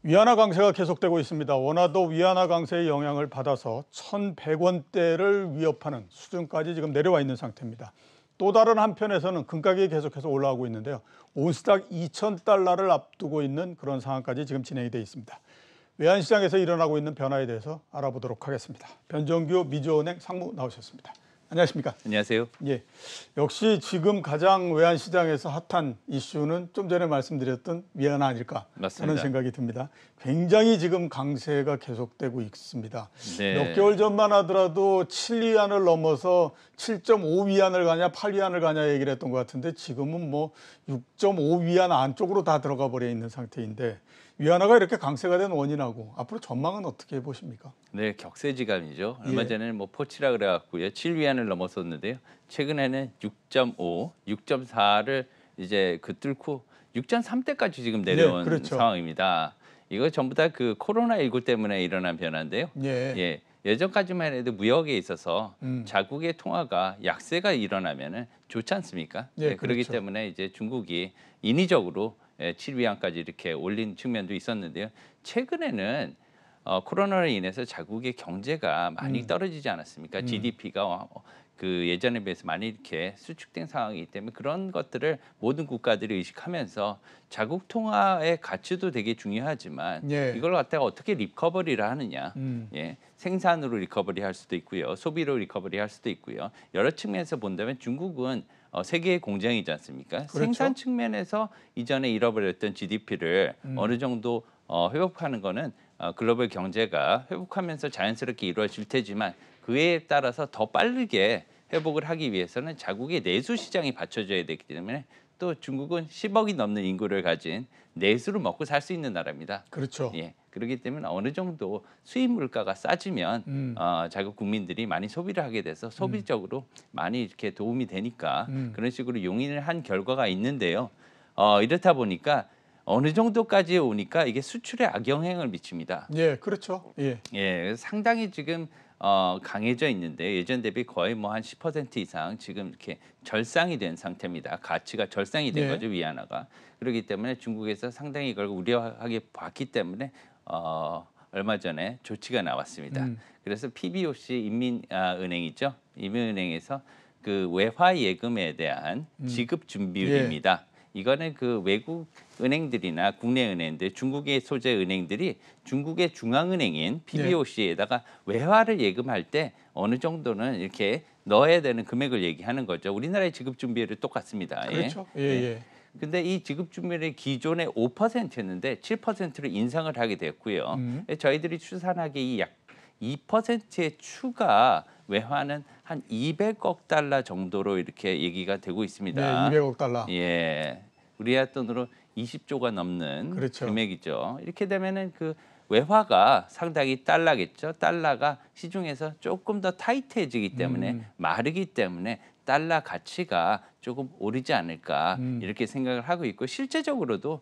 위안화 강세가 계속되고 있습니다. 원화도 위안화 강세의 영향을 받아서 1,100원대를 위협하는 수준까지 지금 내려와 있는 상태입니다. 또 다른 한편에서는 금가격이 계속해서 올라오고 있는데요. 온스당 2,000달러를 앞두고 있는 그런 상황까지 지금 진행이 되어 있습니다. 외환시장에서 일어나고 있는 변화에 대해서 알아보도록 하겠습니다. 변정규 미주은행 상무 나오셨습니다. 안녕하십니까? 안녕하세요. 예, 역시 지금 가장 외환시장에서 핫한 이슈는 좀 전에 말씀드렸던 위안화 아닐까 맞습니다. 하는 생각이 듭니다. 굉장히 지금 강세가 계속되고 있습니다. 네. 몇 개월 전만 하더라도 7위안을 넘어서 7.5위안을 가냐 8위안을 가냐 얘기를 했던 것 같은데 지금은 뭐 6.5위안 안쪽으로 다 들어가 버려 있는 상태인데 위안화가 이렇게 강세가 된 원인하고 앞으로 전망은 어떻게 보십니까? 네, 격세지감이죠. 얼마 예. 전에는 뭐 포치라 그래갖고요, 7위안을 넘었었는데요. 최근에는 6.5, 6.4를 이제 뚫고 6.3대까지 지금 내려온 그렇죠. 상황입니다. 이거 전부 다 그 코로나19 때문에 일어난 변화인데요. 예. 예전까지만 해도 무역에 있어서 자국의 통화가 약세가 일어나면은 좋지 않습니까? 예, 그렇기 그렇죠. 때문에 이제 중국이 인위적으로 7위안까지 이렇게 올린 측면도 있었는데요. 최근에는 코로나로 인해서 자국의 경제가 많이 떨어지지 않았습니까? GDP가 그 예전에 비해서 많이 이렇게 수축된 상황이기 때문에 그런 것들을 모든 국가들이 의식하면서 자국 통화의 가치도 되게 중요하지만 예. 이걸 갖다가 어떻게 리커버리를 하느냐, 생산으로 리커버리할 수도 있고요, 소비로 리커버리할 수도 있고요. 여러 측면에서 본다면 중국은 세계의 공장이지 않습니까? 그렇죠. 생산 측면에서 이전에 잃어버렸던 GDP를 어느 정도 회복하는 거는 글로벌 경제가 회복하면서 자연스럽게 이루어질 테지만 그에 따라서 더 빠르게 회복을 하기 위해서는 자국의 내수 시장이 받쳐줘야 되기 때문에 또 중국은 10억이 넘는 인구를 가진 내수를 먹고 살 수 있는 나라입니다. 그렇죠. 예, 그렇기 때문에 어느 정도 수입 물가가 싸지면 자국 국민들이 많이 소비를 하게 돼서 소비적으로 많이 이렇게 도움이 되니까 그런 식으로 용인을 한 결과가 있는데요. 이렇다 보니까 어느 정도까지 오니까 이게 수출에 악영향을 미칩니다. 예, 그렇죠. 예. 예, 상당히 지금 강해져 있는데 예전 대비 거의 뭐 한 10% 이상 지금 이렇게 절상이 된 상태입니다. 가치가 절상이 된 예. 거죠, 위안화가. 그렇기 때문에 중국에서 상당히 이걸 우려하게 봤기 때문에 얼마 전에 조치가 나왔습니다. 그래서 PBOC 인민은행이죠. 인민은행에서 그 외화 예금에 대한 지급 준비율입니다. 이거는 그 외국 은행들이나 국내 은행들, 중국의 소재 은행들이 중국의 중앙은행인 PBOC에다가 외화를 예금할 때 어느 정도는 이렇게 넣어야 되는 금액을 얘기하는 거죠. 우리나라의 지급 준비율이 똑같습니다. 그렇죠. 예. 근데 이 지급 준비율이 기존에 5%였는데 7%로 인상을 하게 됐고요. 저희들이 추산하기에 이 약 2%의 추가 외화는 한 200억 달러 정도로 이렇게 얘기가 되고 있습니다. 네, 200억 달러. 예, 우리나라 돈으로 20조가 넘는 그렇죠. 금액이죠. 이렇게 되면은 그 외화가 상당히 달러겠죠. 달러가 시중에서 조금 더 타이트해지기 때문에 마르기 때문에 달러 가치가 조금 오르지 않을까 이렇게 생각을 하고 있고 실제적으로도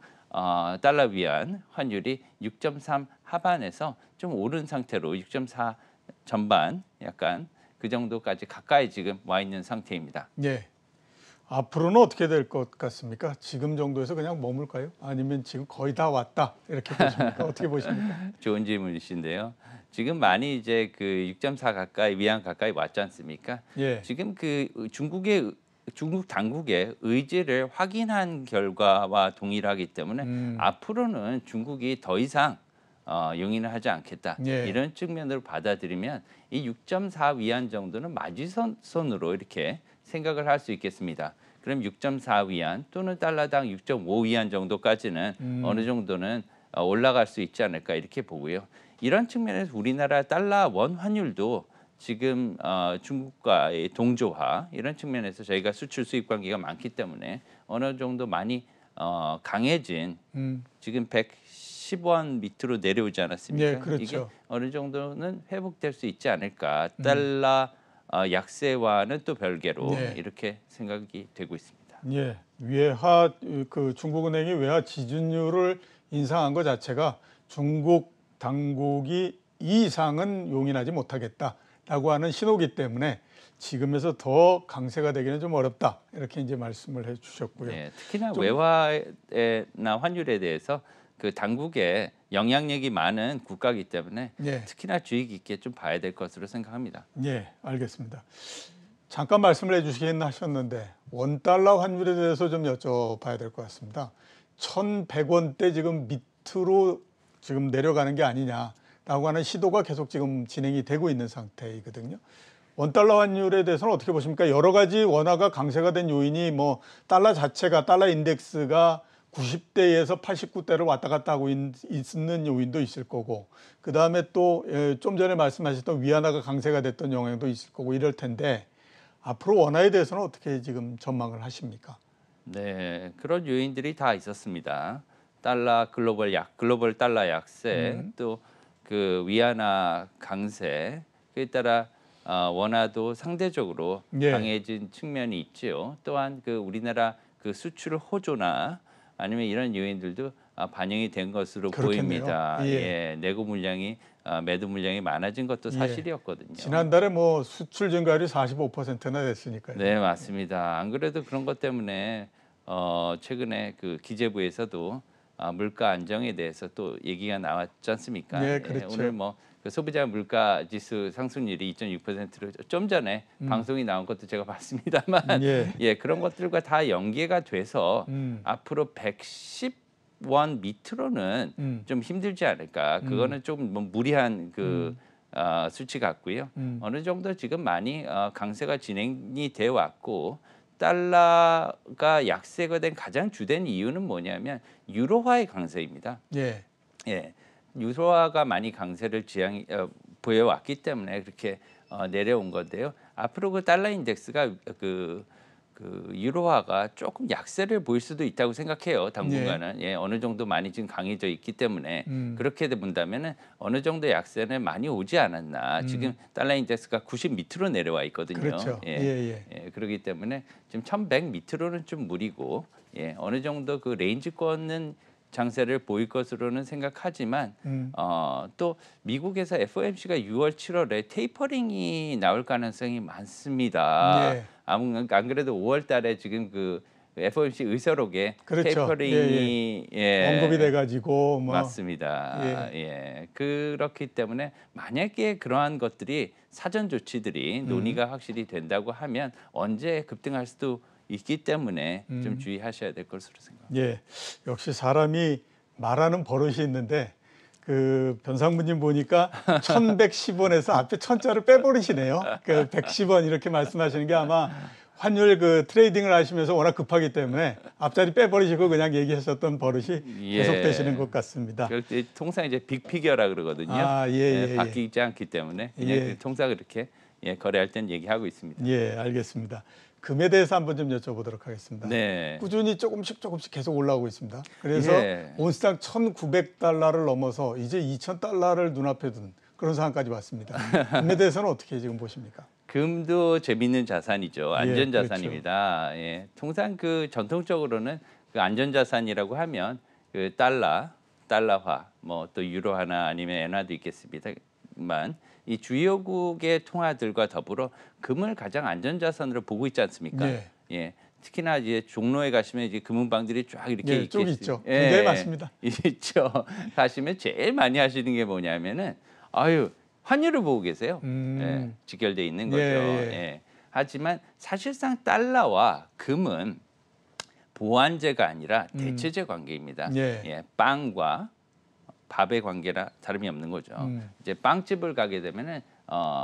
달러 위안 환율이 6.3 하반에서 좀 오른 상태로 6.4 전반 약간 그 정도까지 가까이 지금 와 있는 상태입니다. 예. 앞으로는 어떻게 될 것 같습니까? 지금 정도에서 그냥 머물까요? 아니면 지금 거의 다 왔다 이렇게 보십니까? 어떻게 보십니까? 좋은 질문이신데요. 지금 많이 이제 그 6.4 가까이 위안 가까이 왔지 않습니까? 예. 지금 그 중국 당국의 의지를 확인한 결과와 동일하기 때문에 앞으로는 중국이 더 이상 용인을 하지 않겠다. 예. 이런 측면으로 받아들이면 이 6.4 위안 정도는 마지선으로 이렇게 생각을 할 수 있겠습니다. 그럼 6.4 위안 또는 달러당 6.5 위안 정도까지는 어느 정도는 올라갈 수 있지 않을까 이렇게 보고요. 이런 측면에서 우리나라 달러 원 환율도 지금 중국과의 동조화 이런 측면에서 저희가 수출 수입 관계가 많기 때문에 어느 정도 많이 강해진 지금 110원 밑으로 내려오지 않았습니까? 예, 그렇죠. 이게 어느 정도는 회복될 수 있지 않을까. 달러 약세와는 또 별개로 이렇게 생각이 되고 있습니다. 예. 그 중국은행이 외화 지준율을 인상한 것 자체가 중국 당국이 이 이상은 용인하지 못하겠다라고 하는 신호기 때문에 지금에서 더 강세가 되기는 좀 어렵다 이렇게 이제 말씀을 해주셨고요. 네, 특히나 외화나 환율에 대해서 그 당국에 영향력이 많은 국가이기 때문에 예. 특히나 주의 깊게 좀 봐야 될 것으로 생각합니다. 예, 알겠습니다. 잠깐 말씀을 해주시긴 하셨는데 원달러 환율에 대해서 좀 여쭤봐야 될 것 같습니다. 1,100원대 지금 밑으로 지금 내려가는 게 아니냐라고 하는 시도가 계속 지금 진행이 되고 있는 상태이거든요. 원달러 환율에 대해서는 어떻게 보십니까? 여러 가지 원화가 강세가 된 요인이 뭐 달러 자체가 달러 인덱스가 90대에서 89대를 왔다 갔다 하고 있는 요인도 있을 거고, 그 다음에 또 좀 전에 말씀하셨던 위안화가 강세가 됐던 영향도 있을 거고 이럴 텐데, 앞으로 원화에 대해서는 어떻게 지금 전망을 하십니까? 네, 그런 요인들이 다 있었습니다. 글로벌 달러 약세, 또 그 위안화 강세, 그에 따라 원화도 상대적으로 예. 강해진 측면이 있지요. 또한 그 우리나라 그 수출 호조나 아니면 이런 요인들도 반영이 된 것으로 그렇겠네요. 보입니다. 예. 예, 내고 물량이 매도 물량이 많아진 것도 예. 사실이었거든요. 지난달에 뭐 수출 증가율이 45%나 됐으니까요. 네, 맞습니다. 안 그래도 그런 것 때문에 최근에 그 기재부에서도 물가 안정에 대해서 또 얘기가 나왔지 않습니까? 네, 예, 그렇죠. 오늘 뭐 그 소비자 물가 지수 상승률이 2.6%로 좀 전에 방송이 나온 것도 제가 봤습니다만 예. 예, 그런 것들과 다 연계가 돼서 음. 앞으로 110원 밑으로는 좀 힘들지 않을까. 그거는 좀 뭐 무리한 그 수치 같고요. 어느 정도 지금 많이 강세가 진행이 돼 왔고, 달러가 약세가 된 가장 주된 이유는 뭐냐면 유로화의 강세입니다. 예. 예, 유로화가 많이 강세를 보여왔기 때문에 그렇게 내려온 건데요. 앞으로 그 달러 인덱스가 그 유로화가 조금 약세를 보일 수도 있다고 생각해요. 당분간은 예, 어느 정도 많이 지금 강해져 있기 때문에 그렇게 본다면은 어느 정도 약세는 많이 오지 않았나. 지금 달러 인덱스가 90 밑으로 내려와 있거든요. 그렇죠. 예. 예, 그렇기 때문에 지금 1,100 밑으로는 좀 무리고, 예, 어느 정도 그 레인지권은 장세를 보일 것으로는 생각하지만 또 미국에서 FOMC가 6월, 7월에 테이퍼링이 나올 가능성이 많습니다. 예. 안 그래도 5월 달에 지금 그 FOMC 의서록에 그렇죠. 테이퍼링이 언급이 돼가지고 뭐 맞습니다. 예. 그렇기 때문에 만약에 그러한 것들이 사전 조치들이 논의가 확실히 된다고 하면 언제 급등할 수도 있기 때문에 좀 주의하셔야 될 것으로 생각합니다. 예, 역시 사람이 말하는 버릇이 있는데 그 변상무님 보니까 1,110원에서 앞에 천자를 빼버리시네요. 그 110원 이렇게 말씀하시는 게 아마 환율 그 트레이딩을 하시면서 워낙 급하기 때문에 앞자리 빼버리시고 그냥 얘기하셨던 버릇이 계속되시는 것 같습니다. 통상 이제 빅피겨라 그러거든요. 바뀌지 않기 때문에 그냥 통상 그렇게 거래할 땐 얘기하고 있습니다. 예, 알겠습니다. 금에 대해서 한번 좀 여쭤보도록 하겠습니다. 네. 꾸준히 조금씩 계속 올라오고 있습니다. 그래서 온스당 1,900달러를 넘어서 이제 2,000달러를 눈앞에 둔 그런 상황까지 왔습니다. 금에 대해서는 어떻게 지금 보십니까? 금도 재밌는 자산이죠. 안전 자산입니다. 그렇죠. 예, 통상 그 전통적으로는 그 안전 자산이라고 하면 그 달러화, 뭐 또 유로화나 아니면 엔화도 있겠습니다만 이 주요국의 통화들과 더불어 금을 가장 안전 자산으로 보고 있지 않습니까? 예. 특히나 이제 종로에 가시면 이제 금은방들이 쫙 이렇게 쭉 있죠. 네, 맞습니다. 있죠. 가시면 제일 많이 하시는 게 뭐냐면은 환율을 보고 계세요. 예, 직결돼 있는 거죠. 예. 하지만 사실상 달러와 금은 보완제가 아니라 대체제 관계입니다. 예, 빵과 밥의 관계라 다름이 없는 거죠. 이제 빵집을 가게 되면은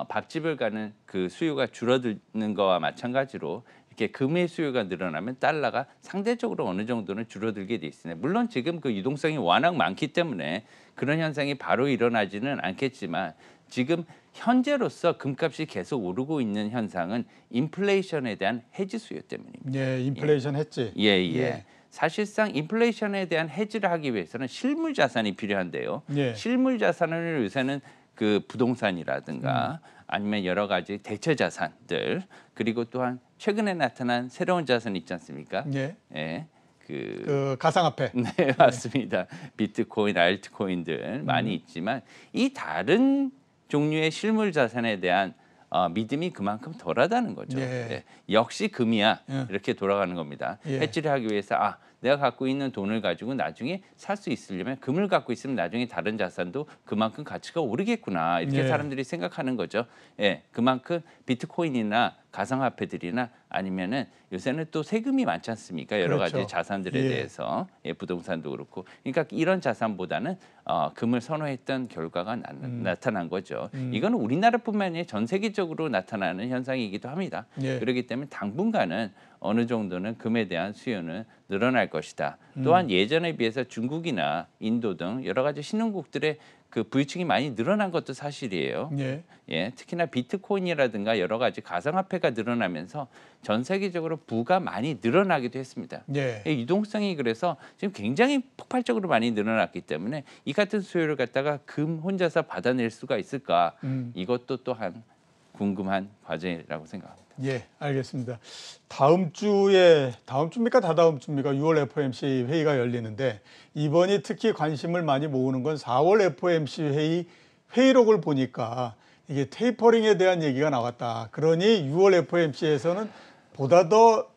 밥집을 가는 그 수요가 줄어드는 거와 마찬가지로 이렇게 금의 수요가 늘어나면 달러가 상대적으로 어느 정도는 줄어들게 돼 있습니다. 물론 지금 그 유동성이 워낙 많기 때문에 그런 현상이 바로 일어나지는 않겠지만 지금 현재로서 금값이 계속 오르고 있는 현상은 인플레이션에 대한 해지 수요 때문입니다. 예, 인플레이션 해지. 예. 사실상 인플레이션에 대한 해지를 하기 위해서는 실물 자산이 필요한데요. 실물 자산을 요새는 그 부동산이라든가 아니면 여러 가지 대체 자산들 그리고 또한 최근에 나타난 새로운 자산 있지 않습니까? 예. 그 가상화폐. 네, 맞습니다. 비트코인, 알트코인들 많이 있지만 이 다른 종류의 실물 자산에 대한 믿음이 그만큼 덜하다는 거죠. 예. 네. 역시 금이야 예. 이렇게 돌아가는 겁니다. 예. 해지를 하기 위해서 내가 갖고 있는 돈을 가지고 나중에 살 수 있으려면 금을 갖고 있으면 나중에 다른 자산도 그만큼 가치가 오르겠구나 이렇게 예. 사람들이 생각하는 거죠. 예, 그만큼 비트코인이나 가상화폐들이나 아니면은 요새는 또 세금이 많지 않습니까? 여러 그렇죠. 가지 자산들에 예. 대해서 부동산도 그렇고 그러니까 이런 자산보다는 금을 선호했던 결과가 나타난 거죠. 이거는 우리나라뿐만 아니라 전 세계적으로 나타나는 현상이기도 합니다. 예. 그렇기 때문에 당분간은 어느 정도는 금에 대한 수요는 늘어날 것이다. 또한 예전에 비해서 중국이나 인도 등 여러 가지 신흥국들의 그 부유층이 많이 늘어난 것도 사실이에요. 예. 예, 특히나 비트코인이라든가 여러 가지 가상화폐가 늘어나면서 전 세계적으로 부가 많이 늘어나기도 했습니다. 예. 유동성이 그래서 지금 굉장히 폭발적으로 많이 늘어났기 때문에 이 같은 수요를 갖다가 금 혼자서 받아낼 수가 있을까? 이것도 또한 궁금한 과제라고 생각합니다. 예, 알겠습니다. 다음 주입니까? 다다음 주입니까? 6월 FOMC 회의가 열리는데 이번이 특히 관심을 많이 모으는 건 4월 FOMC 회의록을 보니까 이게 테이퍼링에 대한 얘기가 나왔다. 그러니 6월 FOMC에서는 보다 더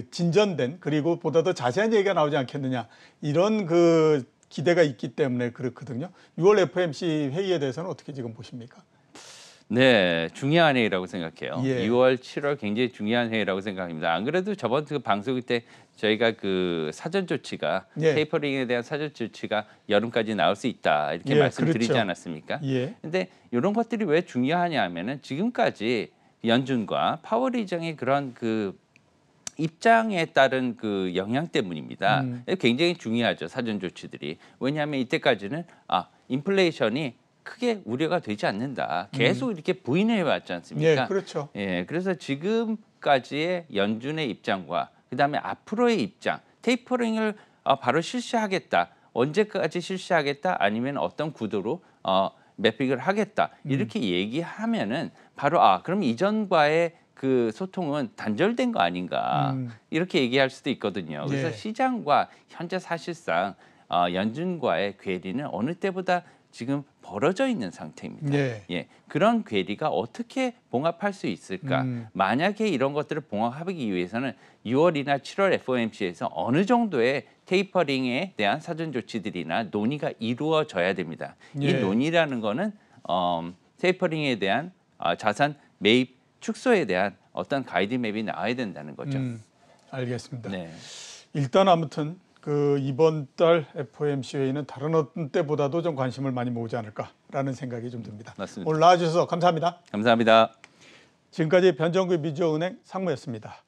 진전된 그리고 보다 더 자세한 얘기가 나오지 않겠느냐 이런 그 기대가 있기 때문에 그렇거든요. 6월 FOMC 회의에 대해서는 어떻게 지금 보십니까? 네, 중요한 회의라고 생각해요. 예. 6월, 7월 굉장히 중요한 회의라고 생각합니다. 안 그래도 저번 그 방송 때 저희가 그 사전 조치가 예. 테이퍼링에 대한 사전 조치가 여름까지 나올 수 있다 이렇게 예, 말씀드리지 그렇죠. 않았습니까? 예. 근데 이런 것들이 왜 중요하냐면은 지금까지 연준과 파월 의장의 그런 그 입장에 따른 그 영향 때문입니다. 굉장히 중요하죠, 사전 조치들이. 왜냐하면 이때까지는 인플레이션이 크게 우려가 되지 않는다. 계속 이렇게 부인해 왔지 않습니까? 예, 그렇죠. 예, 그래서 지금까지의 연준의 입장과 그다음에 앞으로의 입장, 테이퍼링을 바로 실시하겠다. 언제까지 실시하겠다? 아니면 어떤 구도로 매핑을 하겠다. 이렇게 얘기하면은 바로 그럼 이전과의 그 소통은 단절된 거 아닌가 이렇게 얘기할 수도 있거든요. 그래서 예. 시장과 현재 사실상 연준과의 괴리는 어느 때보다 지금 벌어져 있는 상태입니다. 예. 그런 괴리가 어떻게 봉합할 수 있을까? 만약에 이런 것들을 봉합하기 위해서는 6월이나 7월 FOMC에서 어느 정도의 테이퍼링에 대한 사전 조치들이나 논의가 이루어져야 됩니다. 예. 이 논의라는 거는 테이퍼링에 대한 자산 매입 축소에 대한 어떤 가이드맵이 나와야 된다는 거죠. 알겠습니다. 네. 일단 아무튼 그 이번 달 FOMC 회의는 다른 어떤 때보다도 좀 관심을 많이 모으지 않을까라는 생각이 좀 듭니다. 맞습니다. 오늘 나와주셔서 감사합니다. 감사합니다. 지금까지 변정규 미주은행 상무였습니다.